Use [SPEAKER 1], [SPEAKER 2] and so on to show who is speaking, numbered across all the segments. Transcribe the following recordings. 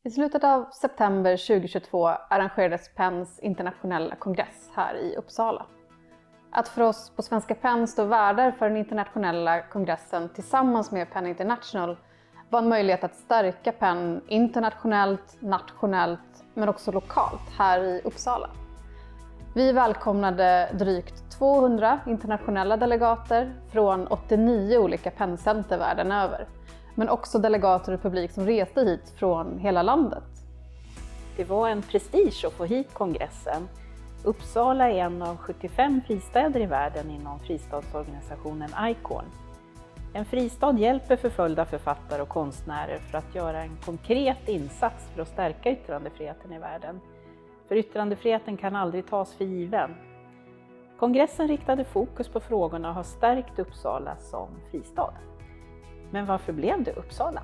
[SPEAKER 1] I slutet av september 2022 arrangerades PENs internationella kongress här i Uppsala. Att för oss på Svenska PEN stå värdar för den internationella kongressen tillsammans med PEN International var en möjlighet att stärka PEN internationellt, nationellt men också lokalt här i Uppsala. Vi välkomnade drygt 200 internationella delegater från 89 olika PEN-center världen över. Men också delegater och publik som reste hit från hela landet.
[SPEAKER 2] Det var en prestige att få hit kongressen. Uppsala är en av 75 fristäder i världen inom fristadsorganisationen ICORN. En fristad hjälper förföljda författare och konstnärer för att göra en konkret insats för att stärka yttrandefriheten i världen. För yttrandefriheten kan aldrig tas för given. Kongressen riktade fokus på frågorna och har stärkt Uppsala som fristad. Men varför blev det Uppsala?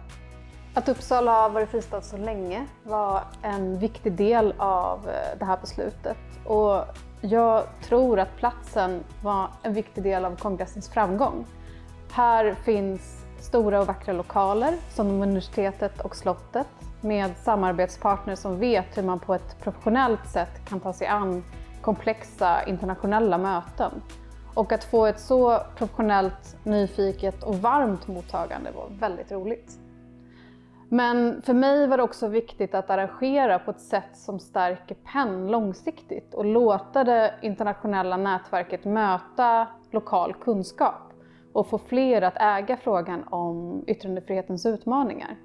[SPEAKER 1] Att Uppsala har varit fristad så länge var en viktig del av det här beslutet. Och jag tror att platsen var en viktig del av kongressens framgång. Här finns stora och vackra lokaler som universitetet och slottet med samarbetspartners som vet hur man på ett professionellt sätt kan ta sig an komplexa internationella möten. Och att få ett så professionellt, nyfiket och varmt mottagande var väldigt roligt. Men för mig var det också viktigt att arrangera på ett sätt som stärker PEN långsiktigt och låta det internationella nätverket möta lokal kunskap och få fler att äga frågan om yttrandefrihetens utmaningar.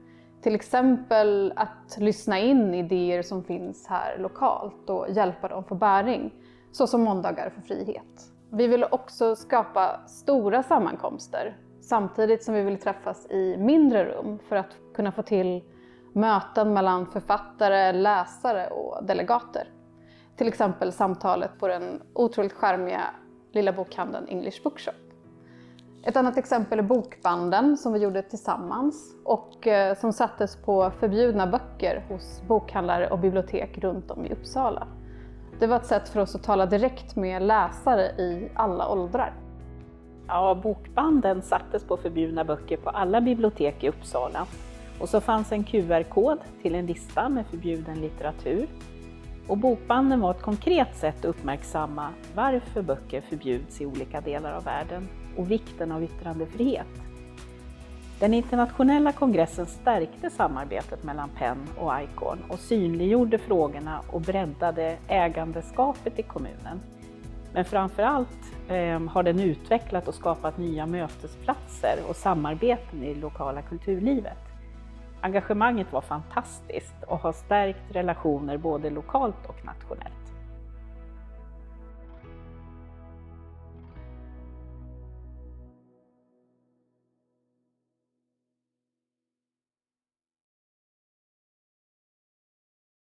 [SPEAKER 1] Till exempel att lyssna in idéer som finns här lokalt och hjälpa dem få bäring, såsom måndagar för frihet. Vi ville också skapa stora sammankomster samtidigt som vi ville träffas i mindre rum för att kunna få till möten mellan författare, läsare och delegater. Till exempel samtalet på den otroligt charmiga lilla bokhandeln English Bookshop. Ett annat exempel är bokbanden som vi gjorde tillsammans och som sattes på förbjudna böcker hos bokhandlare och bibliotek runt om i Uppsala. Det var ett sätt för oss att tala direkt med läsare i alla åldrar.
[SPEAKER 2] Ja, bokbanden sattes på förbjudna böcker på alla bibliotek i Uppsala. Och så fanns en QR-kod till en lista med förbjuden litteratur. Och bokbanden var ett konkret sätt att uppmärksamma varför böcker förbjuds i olika delar av världen och vikten av yttrandefrihet. Den internationella kongressen stärkte samarbetet mellan PEN och ICORN och synliggjorde frågorna och breddade ägandeskapet i kommunen. Men framförallt har den utvecklat och skapat nya mötesplatser och samarbeten i det lokala kulturlivet. Engagemanget var fantastiskt och har stärkt relationer både lokalt och nationellt.